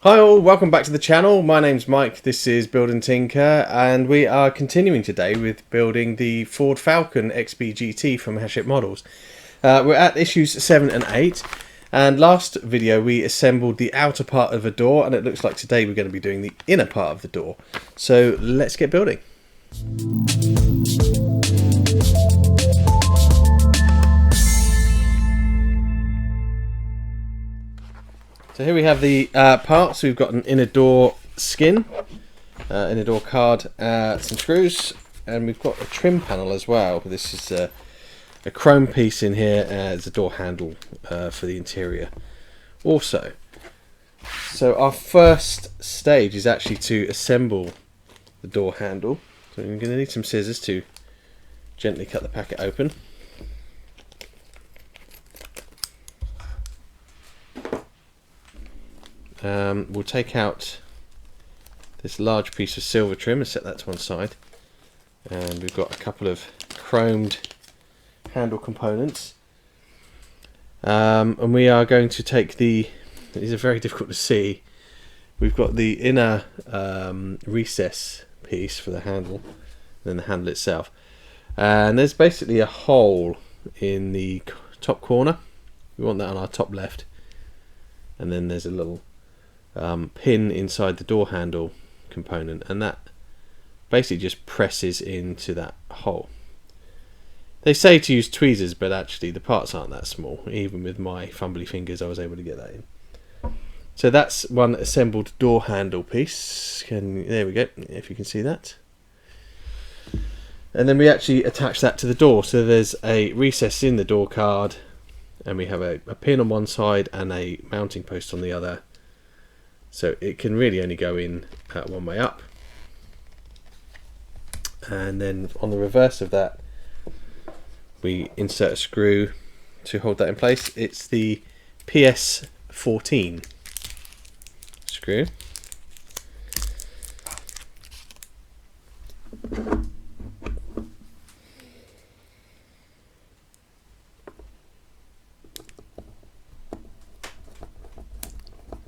Hi all, welcome back to the channel. My name's Mike, this is Build and Tinker, and we are continuing today with building the Ford Falcon XB GT from Hachette Models. We're at issues 7 and 8, and last video we assembled the outer part of a door, and it looks like today we're going to be doing the inner part of the door. So let's get building. So here we have the parts. We've got an inner door skin, inner door card, some screws, and we've got a trim panel as well. This is a chrome piece in here as a door handle for the interior also. So our first stage is actually to assemble the door handle. So you're going to need some scissors to gently cut the packet open. We'll take out this large piece of silver trim and set that to one side, and we've got a couple of chromed handle components, and we are going to take these are very difficult to see. We've got the inner recess piece for the handle, and then the handle itself, and there's basically a hole in the top corner. We want that on our top left, and then there's a little pin inside the door handle component, and that basically just presses into that hole. They say to use tweezers, but actually the parts aren't that small. Even with my fumbly fingers I was able to get that in. So that's one assembled door handle piece. There we go, if you can see that. And then we actually attach that to the door. So there's a recess in the door card, and we have a pin on one side and a mounting post on the other. So it can really only go in one way up. And then on the reverse of that, we insert a screw to hold that in place. It's the PS14 screw.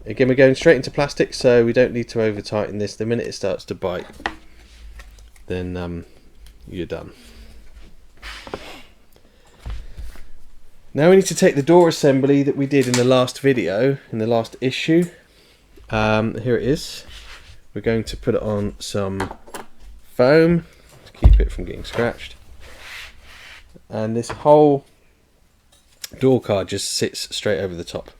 Again, we're going straight into plastic, so we don't need to over tighten this. The minute it starts to bite, then you're done. Now we need to take the door assembly that we did in the last video, in the last issue. Here it is. We're going to put it on some foam to keep it from getting scratched. And this whole door card just sits straight over the top.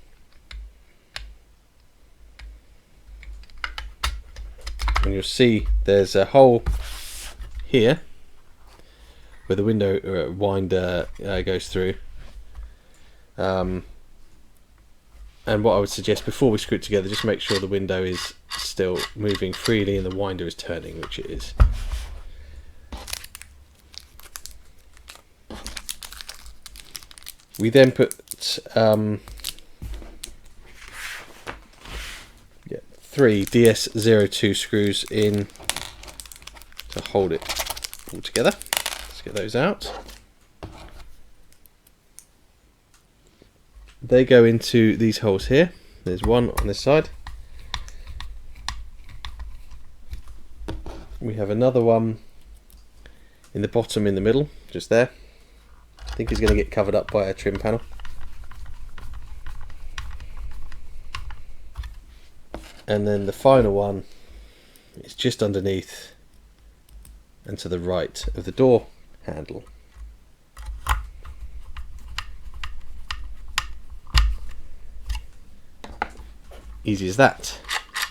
And you'll see there's a hole here where the window winder goes through. And what I would suggest before we screw it together, just make sure the window is still moving freely and the winder is turning, which it is. We then put 3 DS02 screws in to hold it all together. Let's get those out. They go into these holes here. There's one on this side. We have another one in the bottom in the middle, just there. I think it's going to get covered up by a trim panel. And then the final one is just underneath and to the right of the door handle. Easy as that.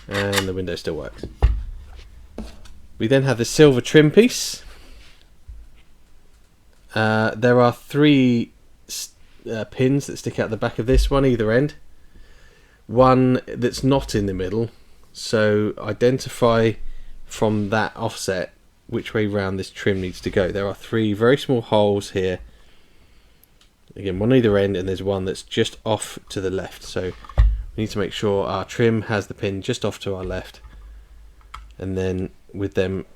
And the window still works. We then have the silver trim piece. There are 3 pins that stick out the back of this one, either end. One that's not in the middle, so identify from that offset which way round this trim needs to go. There are 3 very small holes here, again one either end, and there's one that's just off to the left, so we need to make sure our trim has the pin just off to our left, and then with them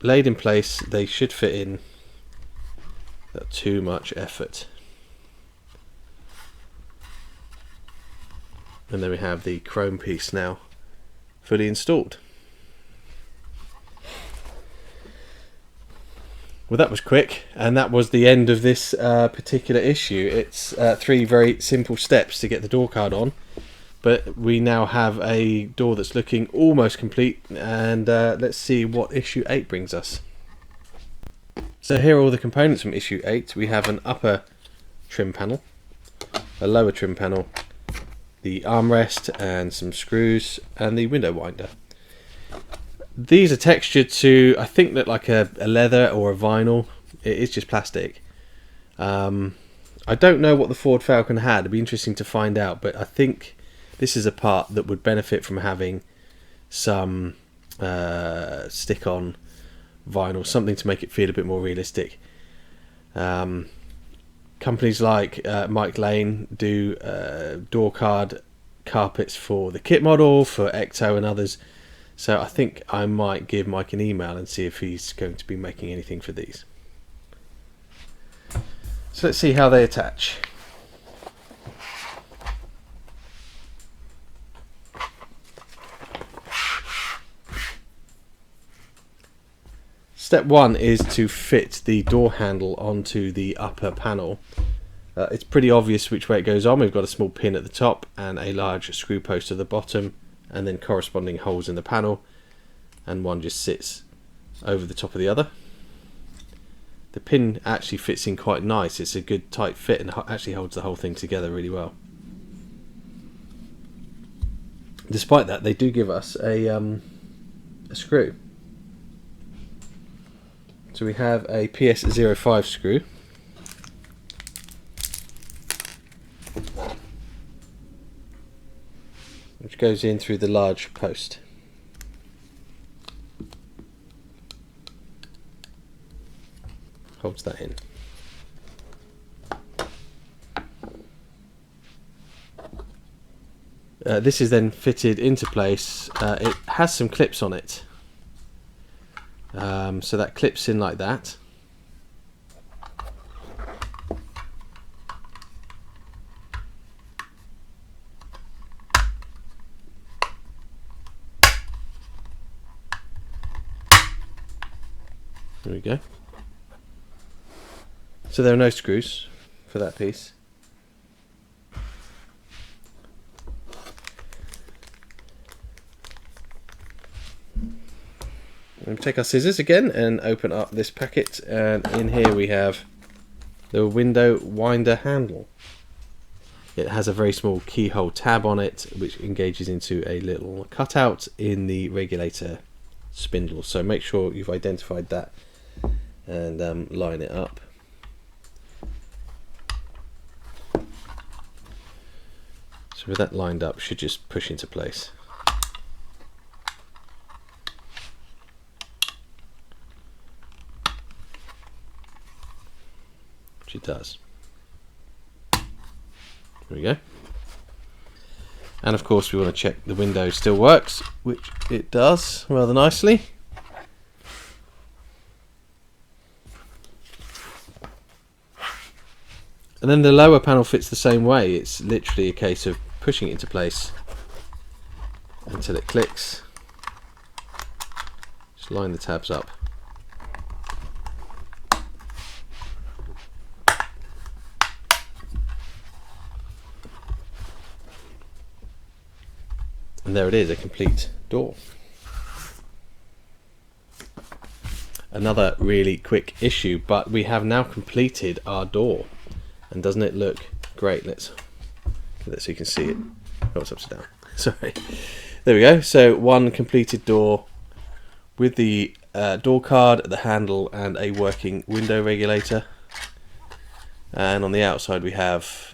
laid in place they should fit in without too much effort. And then we have the chrome piece now fully installed. Well, that was quick, and that was the end of this particular issue. It's 3 very simple steps to get the door card on, but we now have a door that's looking almost complete, and let's see what issue 8 brings us. So here are all the components from issue 8. We have an upper trim panel, a lower trim panel, the armrest and some screws, and the window winder. These are textured to, I think, look like a leather or a vinyl. It is just plastic. I don't know what the Ford Falcon had. It'd be interesting to find out, but I think this is a part that would benefit from having some stick-on vinyl, something to make it feel a bit more realistic. Companies like Mike Lane do door card carpets for the kit model, for Ecto and others. So I think I might give Mike an email and see if he's going to be making anything for these. So let's see how they attach. Step 1 is to fit the door handle onto the upper panel. It's pretty obvious which way it goes on. We've got a small pin at the top and a large screw post at the bottom, and then corresponding holes in the panel, and one just sits over the top of the other. The pin actually fits in quite nice. It's a good tight fit and actually holds the whole thing together really well. Despite that, they do give us a screw. So we have a PS05 screw, which goes in through the large post. Holds that in. This is then fitted into place. It has some clips on it, so that clips in like that. There we go. So there are no screws for that piece. We'll take our scissors again and open up this packet, and in here we have the window winder handle. It has a very small keyhole tab on it, which engages into a little cutout in the regulator spindle. So make sure you've identified that and line it up. So with that lined up, should just push into place. Which it does. There we go. And of course we want to check the window still works, which it does rather nicely. And then the lower panel fits the same way. It's literally a case of pushing it into place until it clicks. Just line the tabs up. And there it is, a complete door. Another really quick issue, but we have now completed our door. And doesn't it look great? Let's get that so you can see it. Oh, it's upside down. Sorry. There we go. So one completed door with the door card, the handle, and a working window regulator. And on the outside we have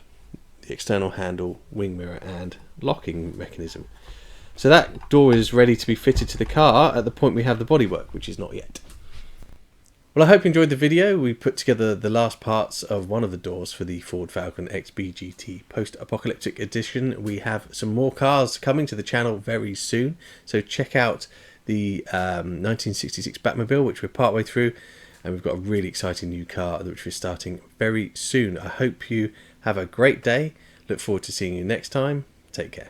the external handle, wing mirror, and locking mechanism. So that door is ready to be fitted to the car at the point we have the bodywork, which is not yet. Well, I hope you enjoyed the video. We put together the last parts of one of the doors for the Ford Falcon XB GT Post-Apocalyptic Edition. We have some more cars coming to the channel very soon, so check out the 1966 Batmobile, which we're partway through, and we've got a really exciting new car which we're starting very soon. I hope you have a great day. Look forward to seeing you next time. Take care.